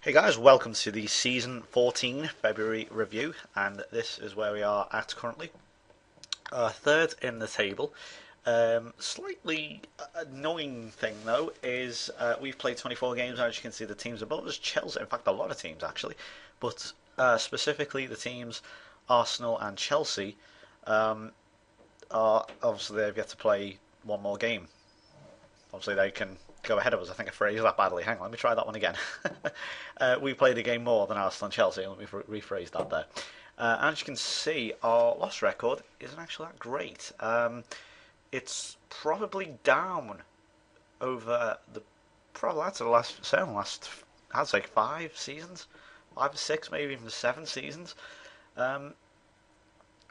Hey guys, welcome to the Season 14 February review, and this is where we are at currently. Third in the table. Slightly annoying thing though is we've played 24 games. As you can see, the teams above us, Chelsea, in fact, a lot of teams actually, but specifically the teams Arsenal and Chelsea are obviously they've yet to play one more game. Obviously, they can go ahead of us. I think I phrased that badly. Hang on, let me try that one again. We played a game more than Arsenal and Chelsea. Let me rephrase that there. As you can see, our loss record isn't actually that great. It's probably down over the probably that's the last I'd say 5 seasons, 5 or 6, maybe even 7 seasons. Um,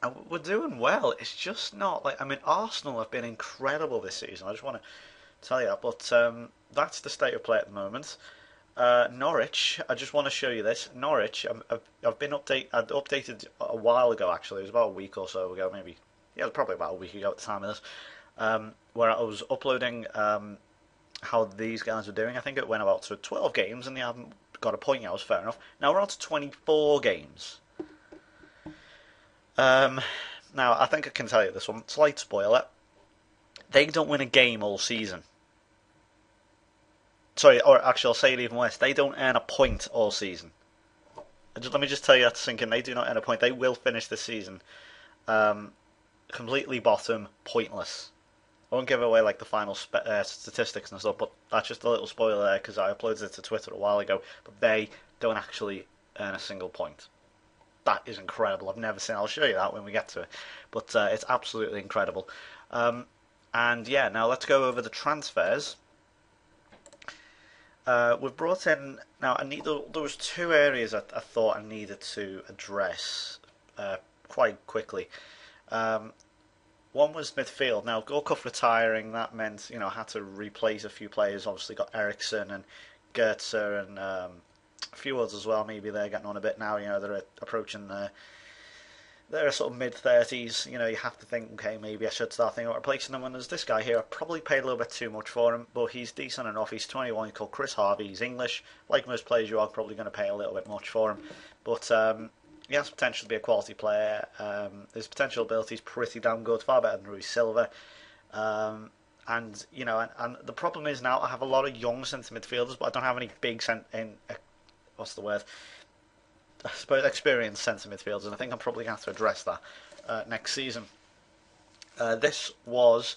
and we're doing well. It's just not like Arsenal have been incredible this season. I just want to tell you that. But that's the state of play at the moment. Norwich, I just want to show you this. Norwich, I've been I'd updated a while ago actually. It was about a week or so ago, maybe. Yeah, it was probably about a week ago at the time of this, where I was uploading how these guys are doing. I think it went about to 12 games and they haven't got a point yet. That was fair enough. Now we're on to 24 games. Um, Now I think I can tell you this one. Slight spoiler: they don't win a game all season. Sorry, or actually, I'll say it even worse. They don't earn a point all season. Let me just tell you that to sink in. They do not earn a point. They will finish this season um, completely bottom, pointless. I won't give away like the final statistics and stuff, but that's just a little spoiler there because I uploaded it to Twitter a while ago. But they don't actually earn a single point. That is incredible. I've never seen. I'll show you that when we get to it. But it's absolutely incredible. And yeah, now let's go over the transfers. We've brought in now. There was two areas I thought I needed to address quite quickly. One was midfield. Now Gorkov retiring, that meant I had to replace a few players. Obviously got Ericsson and Goetze and a few others as well. Maybe they're getting on a bit now. They're approaching they're sort of mid 30s. You have to think, okay, maybe I should start thinking about replacing them. And there's this guy here. I probably paid a little bit too much for him, but he's decent enough. He's 21. He's called Chris Harvey. He's English. Like most players, you are probably going to pay a little bit much for him, but he has potential to be a quality player. His potential ability is pretty damn good, far better than Rui Silva. And the problem is now I have a lot of young centre midfielders, but I don't have any big what's the word? I suppose experienced centre midfielders, and I think I'm probably going to have to address that next season. This was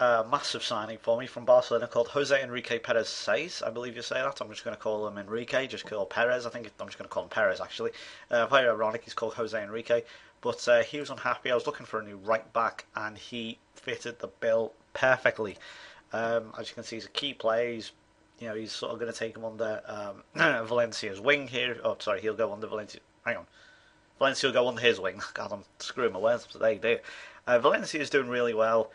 a massive signing for me from Barcelona called Jose Enrique Perez Seis. I believe you say that. I'm just going to call him Enrique, just call Perez. I'm just going to call him Perez actually. Very ironic, he's called Jose Enrique. But he was unhappy. I was looking for a new right back, and he fitted the bill perfectly. As you can see, he's a key player. He's sort of going to take him under Valencia's wing here. Oh, sorry, he'll go under Valencia. Hang on. Valencia will go under his wing. God, I'm screwing my words up today, dear. Valencia is doing really well.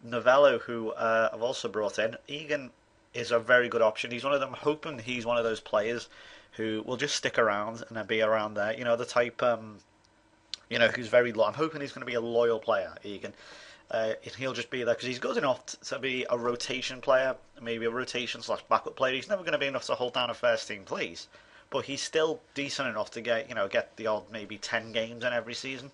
Novello, who I've also brought in, Egan is a very good option. He's one of them. I'm hoping he's one of those players who will just stick around and be around there. The type, who's very loyal. I'm hoping he's going to be a loyal player, Egan. He'll just be there because he's good enough to be a rotation player, maybe a rotation / backup player. He's never going to be enough to hold down a first team place, but he's still decent enough to get the odd maybe 10 games in every season.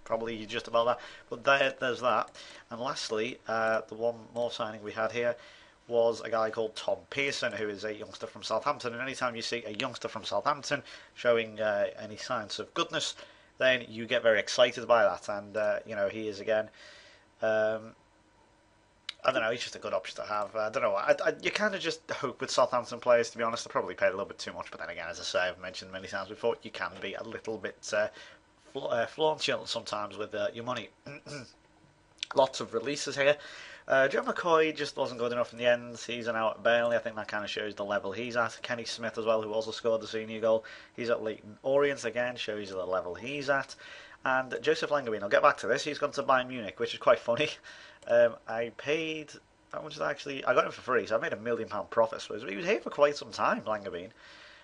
Probably just about that. But there's that. And lastly, the one more signing we had here was a guy called Tom Pearson, who is a youngster from Southampton. And anytime you see a youngster from Southampton showing any signs of goodness, then you get very excited by that. And he is again. I don't know. He's just a good option to have. I don't know. You kind of just hope with Southampton players. To be honest, I probably paid a little bit too much. But then again, as I say, I've mentioned many times before, you can be a little bit flaunting sometimes with your money. Lots of releases here. Joe McCoy just wasn't good enough in the end. He's an out at Burnley. I think that kind of shows the level he's at. Kenny Smith as well, who also scored the senior goal. He's at Leyton Orient again, shows you the level he's at. And Joseph Langevin, I'll get back to this. He's gone to Bayern Munich, which is quite funny. I paid. How much did I got him for free, so I made £1 million profit. So he was here for quite some time, Langevin.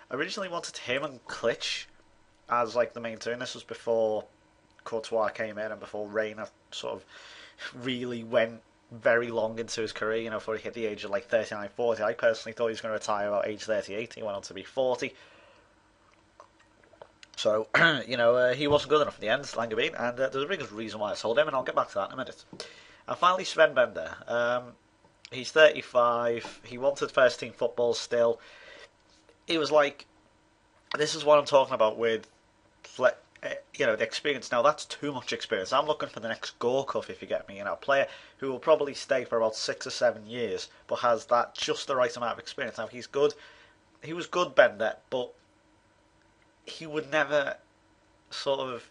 I originally wanted him and Klitsch as like the main two, and this was before Courtois came in and before Reina sort of really went very long into his career, before he hit the age of like 39, 40. I personally thought he was going to retire about age 38. He went on to be 40. So, he wasn't good enough in the end, Langevin, and there's a big reason why I sold him, and I'll get back to that in a minute. And finally, Sven Bender. He's 35. He wanted first team football still. He was like, this is what I'm talking about with, the experience. Now, that's too much experience. I'm looking for the next Gorkov, if you get me. A player who will probably stay for about 6 or 7 years, but has that just the right amount of experience. Now, he's good. He was good, Bender, but he would never sort of.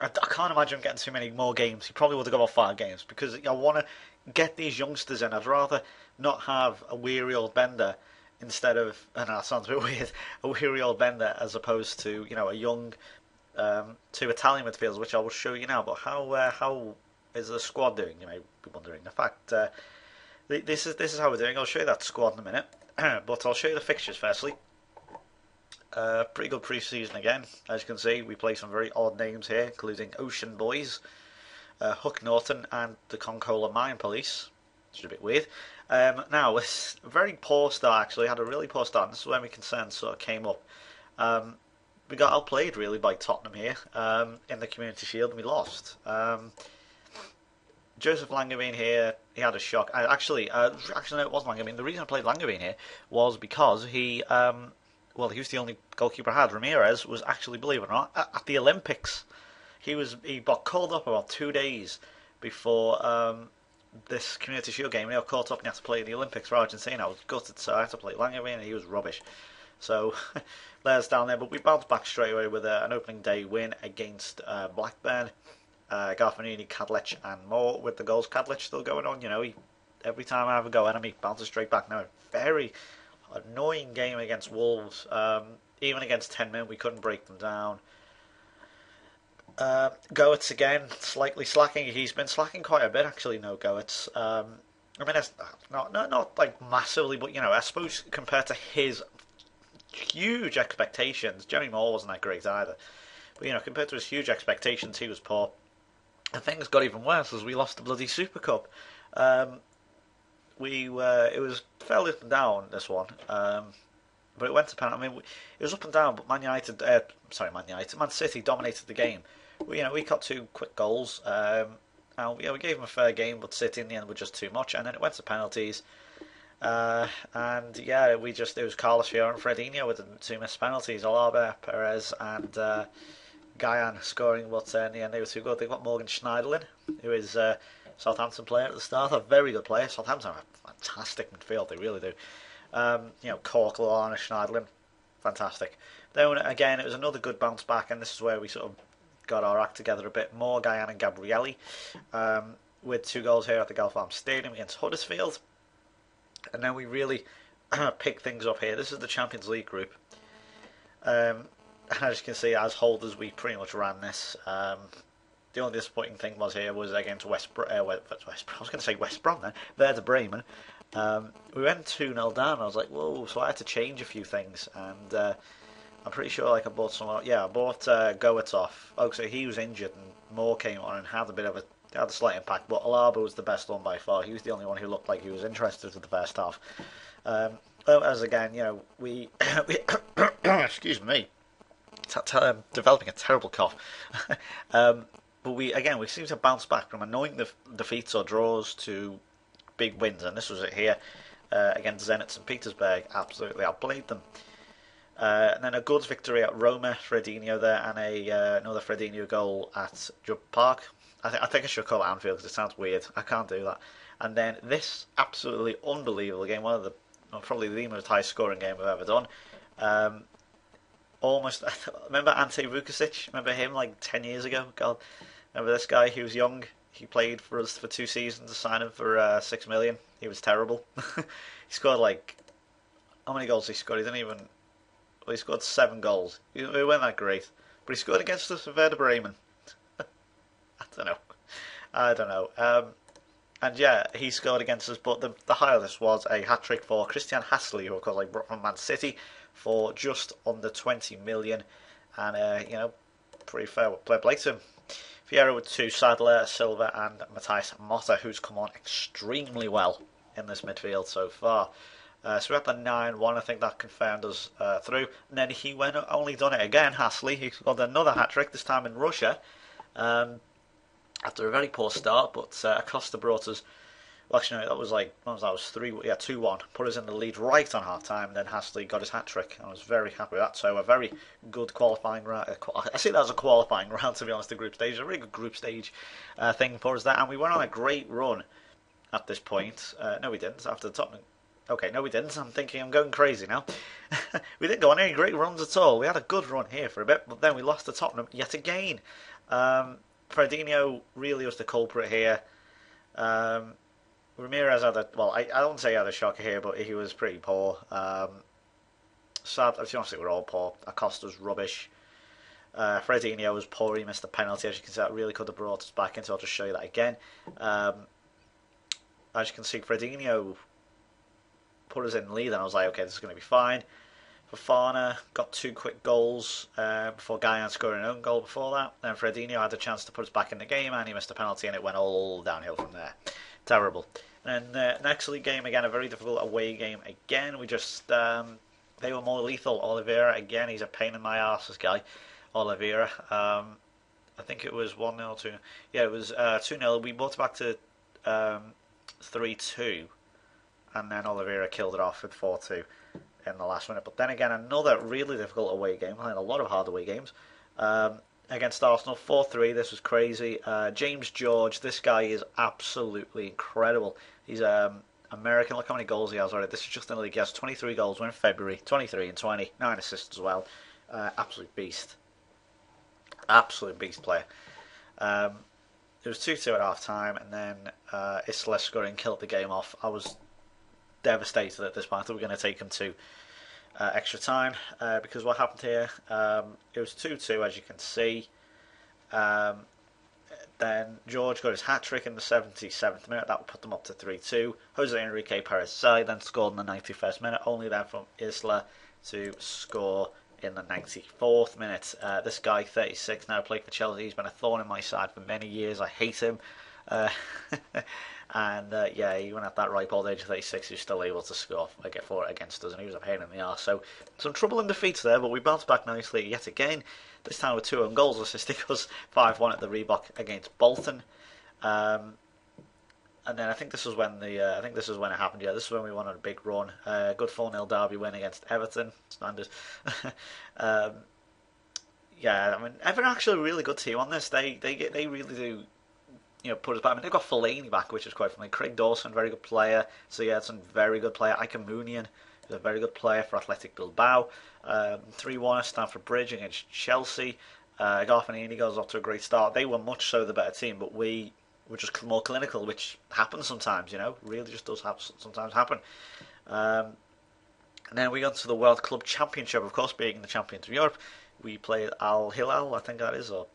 I can't imagine him getting too many more games. He probably would have got about 5 games because I want to get these youngsters in. I'd rather not have a weary old Bender instead of. I know that sounds a bit weird. A weary old Bender as opposed to a young. 2 Italian midfielders, which I will show you now. But how is the squad doing? You may be wondering. In fact, this is how we're doing. I'll show you that squad in a minute, but I'll show you the fixtures firstly. Pretty good pre-season again. As you can see, we play some very odd names here, including Ocean Boys, Hook Norton, and the Concola Mine Police, which is a bit weird. Now, it's a very poor start actually. Had a really poor start. This is where my concerns sort of came up. We got outplayed really by Tottenham here in the Community Shield, and we lost. Joseph Langevin here, he had a shock. Actually, no, it wasn't Langevin. The reason I played Langevin here was because he was the only goalkeeper I had. Ramirez was actually, believe it or not, at the Olympics. He got called up about 2 days before this Community Shield game. He got caught up and he had to play in the Olympics for Argentina. I was gutted, so I had to play Langevin, and he was rubbish. So there's down there, but we bounced back straight away with an opening day win against Blackburn. Garfanini, Kadlec, and more with the goals. Kadlec still going on. Every time I have a go at him, he bounces straight back. Now, very annoying game against Wolves. Even against 10 men, we couldn't break them down. Goetz again, slightly slacking. He's been slacking quite a bit actually. No Goetz. I mean, it's not like massively, but I suppose compared to his huge expectations, Jerry Moore wasn't that great either. But compared to his huge expectations, he was poor. And things got even worse as we lost the bloody Super Cup. It was fairly up and down, this one. But it went to penalty. I mean, it was up and down, but Man City dominated the game. We got 2 quick goals. We gave them a fair game, but City in the end were just too much. And then it went to penalties. It was Carlos Fiore and Fredinho with the 2 missed penalties. Alaba, Perez, and Guyan scoring, but in the end they were too good. They've got Morgan Schneiderlin, who is a Southampton player at the start, a very good player. Southampton are a fantastic midfield, they really do. Cork, Lallana, Schneiderlin, fantastic. Then again, it was another good bounce back, and this is where we sort of got our act together a bit more. Guyan and Gabrielli, with 2 goals here at the Gulf Farm Stadium against Huddersfield. And then we really pick things up here. This is the Champions League group. And as you can see, as holders, we pretty much ran this. The only disappointing thing was against West Brom. I was going to say West Brom then. Werder Bremen. We went 2-0 down. I was like, whoa! So I had to change a few things, and I'm pretty sure I bought someone. Yeah, I bought Goetz off. Oh, so he was injured, and Moore came on and had a slight impact. But Alaba was the best one by far. He was the only one who looked like he was interested in the first half. As again, we excuse me. Developing a terrible cough. But we seem to bounce back from annoying defeats or draws to big wins, and this was it here against Zenit St. Petersburg. Absolutely outplayed them. And then a good victory at Roma, Fredinho there, and another Fredinho goal at Jubb Park. I think I should call it Anfield because it sounds weird. I can't do that. And then this absolutely unbelievable game, probably the most high scoring game I've ever done. Almost, remember Ante Vukusic? Remember him like 10 years ago? God, remember this guy? He was young. He played for us for 2 seasons. Signed him for 6 million. He was terrible. He scored how many goals he scored? He scored 7 goals. He weren't that great, but he scored against us at Werder Bremen. I don't know. And yeah, he scored against us. But the highlight of this was a hat trick for Christian Hasley, who of course I brought from Man City for just under 20 million, and pretty fair play to him. Vieira with 2, Sadler, Silva and Matthias Motta, who's come on extremely well in this midfield so far. So we had the 9-1, I think that confirmed us through. And then he went only done it again, Hasley. He got another hat-trick, this time in Russia. After a very poor start, but Acosta brought us. Well, actually, no, that was like, what was that? It was 2-1. Put us in the lead right on half time, and then Hasley got his hat trick. I was very happy with that. So, a very good qualifying round. I see that as a qualifying round, to be honest, the group stage. A really good group stage thing for us there. And we went on a great run at this point. No, we didn't. After the Tottenham. Okay, no, we didn't. I'm thinking I'm going crazy now. We didn't go on any great runs at all. We had a good run here for a bit, but then we lost to Tottenham yet again. Fredinho really was the culprit here. Ramirez had a, well, I don't say he had a shocker here, but he was pretty poor. Sad, honestly, we're all poor. Acosta's rubbish. Fredinho was poor. He missed the penalty. As you can see, that really could have brought us back into. I'll just show you that again. As you can see, Fredinho put us in the lead, and I was like, okay, this is going to be fine. Fofana got 2 quick goals before Guyan scored an own goal before that. Then Fredinho had a chance to put us back in the game, and he missed a penalty, and it went all downhill from there. Terrible. And next league game again, a very difficult away game again. We just they were more lethal. Oliveira again, he's a pain in my arse, this guy. Oliveira. I think it was 1-0 to, yeah, it was 2-0. We brought it back to 3-2, and then Oliveira killed it off with 4-2 in the last minute. But then again, another really difficult away game. I had a lot of hard away games. Against Arsenal, 4-3. This was crazy. James George, this guy is absolutely incredible. He's American. Look how many goals he has already. This is just in the league. He has 23 goals. We're in February. 23 and 20. 9 assists as well. Absolute beast. Absolute beast player. It was 2-2 at half time, and then Isla scoring killed the game off. I was devastated at this point. I thought we were going to take him to extra time because what happened here, it was 2-2 as you can see. Then George got his hat-trick in the 77th minute. That would put them up to 3-2. Jose Enrique Perez then scored in the 91st minute, only then from Isla to score in the 94th minute. This guy, 36, now playing for Chelsea. He's been a thorn in my side for many years. I hate him. And yeah, even at that ripe old age of 36, he was still able to score for it against us, and he was a pain in the arse. So some trouble in defeats there, but we bounced back nicely yet again. This time with 2 own goals, assisting us 5-1 at the Reebok against Bolton. And then I think this was when it happened. Yeah, this is when we won on a big run. Good 4-0 derby win against Everton, standard. Yeah, I mean, Everton are actually a really good team on this. They really do. Put us back. I mean, they've got Fellaini back, which is quite funny. Craig Dawson, very good player. So yeah, it's a very good player. Ike Mounian is a very good player for Athletic Bilbao. 3-1 at Stamford Bridge against Chelsea. Garfanini goes off to a great start. They were much so the better team, but we were just more clinical, which happens sometimes. Really just does sometimes happen. And then we got to the World Club Championship, of course, being the champions of Europe. We played Al Hilal, I think that is, or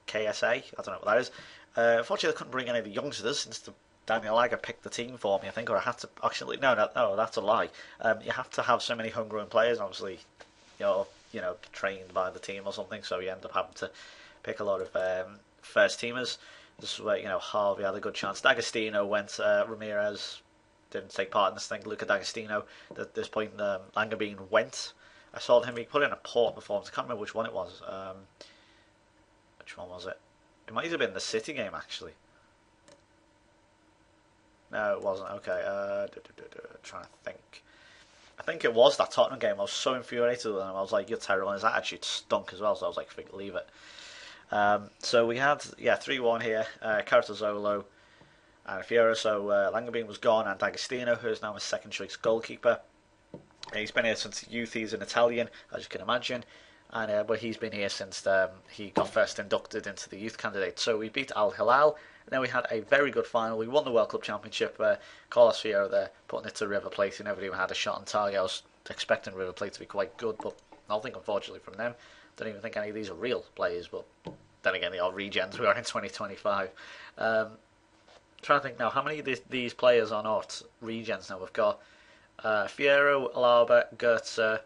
KSA. I don't know what that is. Unfortunately, I couldn't bring any of the youngsters since Daniel Agger picked the team for me, I think, or I had to actually. No, that's a lie. You have to have so many homegrown players, obviously, you're trained by the team or something, so you end up having to pick a lot of first teamers. This is where Harvey had a good chance. D'Agostino went. Ramirez didn't take part in this thing. Luca D'Agostino at this point, Langabine went. I saw him. He put in a poor performance. I can't remember which one it was. Which one was it? It might have been the City game, actually. No, it wasn't. Okay, trying to think. I think it was that Tottenham game. I was so infuriated with him. I was like, you're terrible. And his attitude stunk as well, so I was like, leave it. So we had, 3-1 here. Cartazolo and Fiora. So Langabine was gone, and D'Agostino, who is now my second choice goalkeeper. He's been here since youth. He's an Italian, as you can imagine. And but he's been here since he got first inducted into the youth candidate. So we beat Al Hilal, and then we had a very good final. We won the World Club Championship. Carlos Fiero there putting it to River Plate, who never even had a shot on target. I was expecting River Plate to be quite good, but nothing, unfortunately, from them. Don't even think any of these are real players, but then again, they are regens. We are in 2025. Trying to think now, how many of these players are not regens now? We've got Fiero, Alaba, Goetze,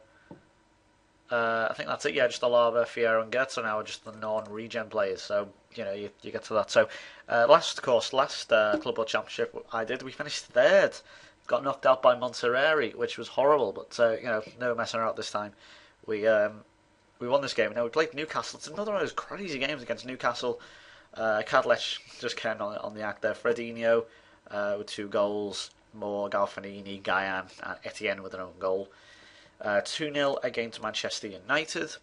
I think that's it. Yeah, just Alaba, Fierro, and Goetze now are just the non-regen players. So you get to that. So last Club World Championship we finished third. Got knocked out by Monterrey, which was horrible. But no messing around this time. We won this game. Now we played Newcastle. It's another one of those crazy games against Newcastle. Cadlech just came on the act there. Fredinho with 2 goals. Moore, Galfanini, Guyan, and Etienne with an own goal. 2-0 against Manchester United.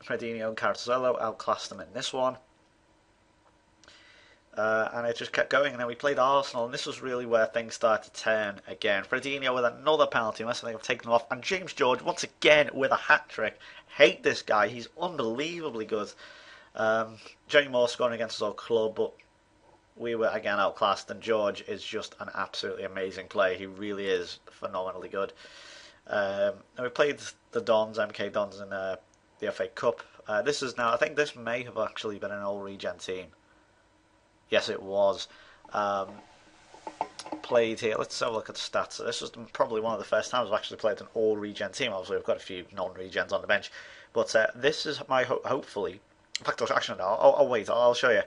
Fredinho and Carcello outclassed them in this one. And it just kept going. And then we played Arsenal, and this was really where things started to turn again. Fredinho with another penalty, unless I think I've taken him off. And James George, once again, with a hat-trick. Hate this guy. He's unbelievably good. Johnny Moore scoring against his old club, but we were again outclassed, and George is just an absolutely amazing player. He really is phenomenally good. And we played the Dons, MK Dons, in the FA Cup. This is now, I think this may have actually been an all-regen team. Yes, it was. Played here. Let's have a look at the stats. So this was probably one of the first times I've actually played an all-regen team. Obviously, we've got a few non-regens on the bench. But this is my hopefully... In fact, actually, no, I'll wait. I'll show you.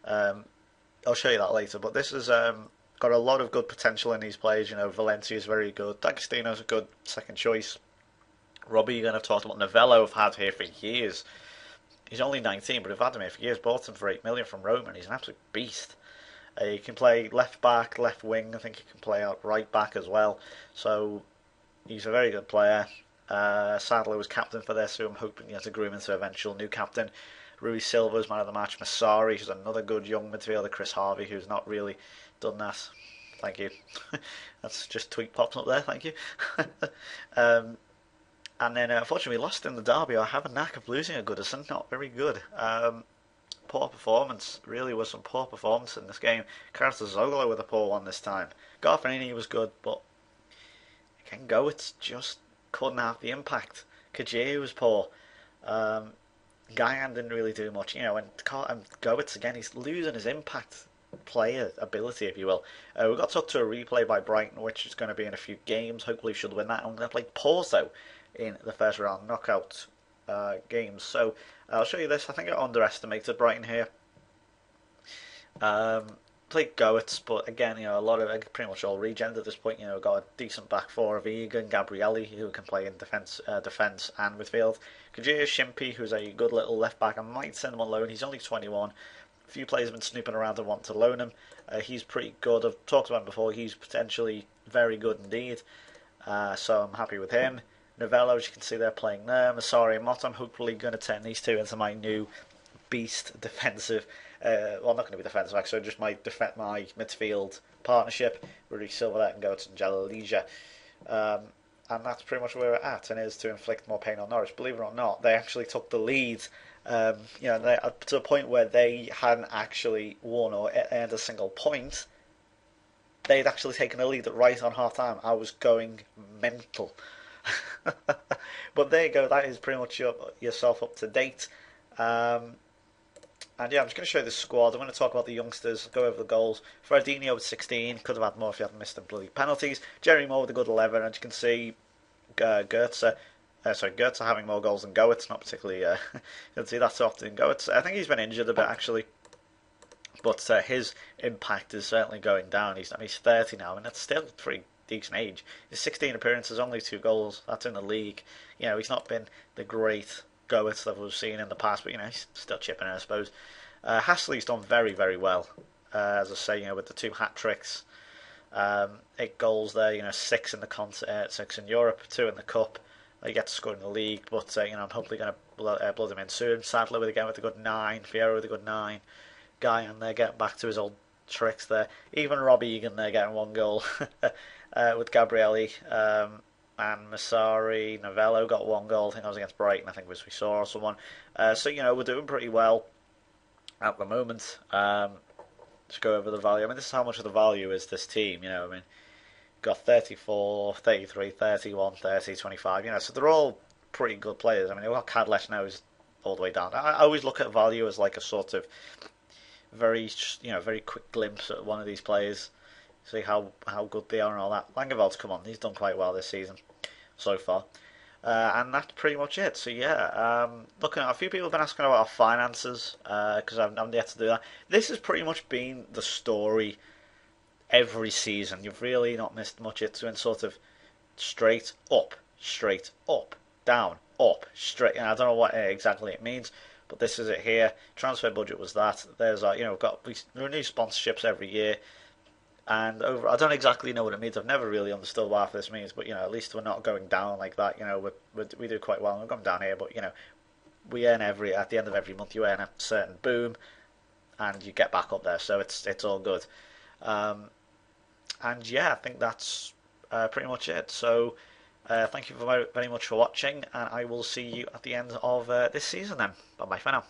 I'll show you that later. But this has got a lot of good potential in these players. Valencia is very good. D'Agostino's a good second choice. Robbie, you're going to have talked about Novello. I've had here for years. He's only 19, but I've had him here for years. Bought him for 8 million from Roma, and he's an absolute beast. He can play left back, left wing. I think he can play out right back as well. So he's a very good player. Sadler was captain for this, so I'm hoping to groom into eventual new captain. Rui Silva's man of the match. Massari, who's another good young midfielder. Chris Harvey, who's not really done that. Thank you. That's just tweet pops up there. Thank you. And then, unfortunately, we lost in the derby. I have a knack of losing a Goodison. Not very good. Poor performance. Really was some poor performance in this game. Cartazoglu with a poor one this time. Garfanini was good, but again, Goetz just couldn't have the impact. Kajir was poor. Guyan didn't really do much. And Goetz, again, he's losing his impact player ability, if you will. We got took to a replay by Brighton, which is going to be in a few games. Hopefully, we should win that. I'm going to play Porto in the first round knockout games. So I'll show you this. I think I underestimated Brighton here. Played Goetz, but again, a lot of pretty much all regens at this point. Got a decent back four of Egan, Gabrielli, who can play in defence and midfield. Kajir Shimpi, who's a good little left back. I might send him on loan. He's only 21. A few players have been snooping around and want to loan him. He's pretty good. I've talked about him before. He's potentially very good indeed. So I'm happy with him. Novello, as you can see, they're playing there. Massari and Mott, I'm hopefully going to turn these two into my new beast defensive. Well, not going to be defensive, actually, just my midfield partnership. Rudy Silva and Goetz and Jalalija. And that's pretty much where we're at, and is to inflict more pain on Norwich. Believe it or not, they actually took the lead. They up to a point where they hadn't actually won or earned a single point. They'd actually taken the lead right on half time. I was going mental. But there you go, that is pretty much yourself up to date. And yeah, I'm just going to show you the squad. I'm going to talk about the youngsters, go over the goals. Fredinho with 16, could have had more if he hadn't missed the bloody penalties. Jerry Moore with a good 11, and you can see Goetze having more goals than Goetz, not particularly, you can see that's often Goetz. I think he's been injured a bit actually, but his impact is certainly going down. He's 30 now, and that's still a pretty decent age. His 16 appearances, only 2 goals, that's in the league. He's not been the great Goetz that we've seen in the past, but he's still chipping in, I suppose. Hasley's done very, very well, as I say, with the 2 hat tricks, 8 goals there, 6 in the 6 in Europe, 2 in the cup. He gets to score in the league, but I'm hopefully going to blood him in soon. Sadler with a good 9, Fierro with a good 9, Guy and they're getting back to his old tricks there. Even Robbie Egan there getting 1 goal with Gabrielli. And Massari, Novello got 1 goal. I think that was against Brighton. I think we saw or someone. So we're doing pretty well at the moment. Just go over the value. This is how much of the value is this team. Got 34, 33, 31, 30, 25. So they're all pretty good players. We've got Cadlech now is all the way down. I always look at value as like a sort of very quick glimpse at one of these players. See how good they are and all that. Langeveld's come on. He's done quite well this season so far. And that's pretty much it. So yeah, looking at a few people have been asking about our finances because I haven't yet to do that. This has pretty much been the story every season. You've really not missed much. It's been sort of straight up, down, up, straight. And I don't know what exactly it means, but this is it here. Transfer budget was that. There's we've got we renew sponsorships every year, and over. I don't exactly know what it means. I've never really understood what half this means, but at least we're not going down like that. We do quite well. We've gone down here, but we earn at the end of every month you earn a certain boom, and you get back up there. So it's all good. Um, and yeah, I think that's pretty much it. So thank you very much for watching, and I will see you at the end of this season then. Bye bye for now.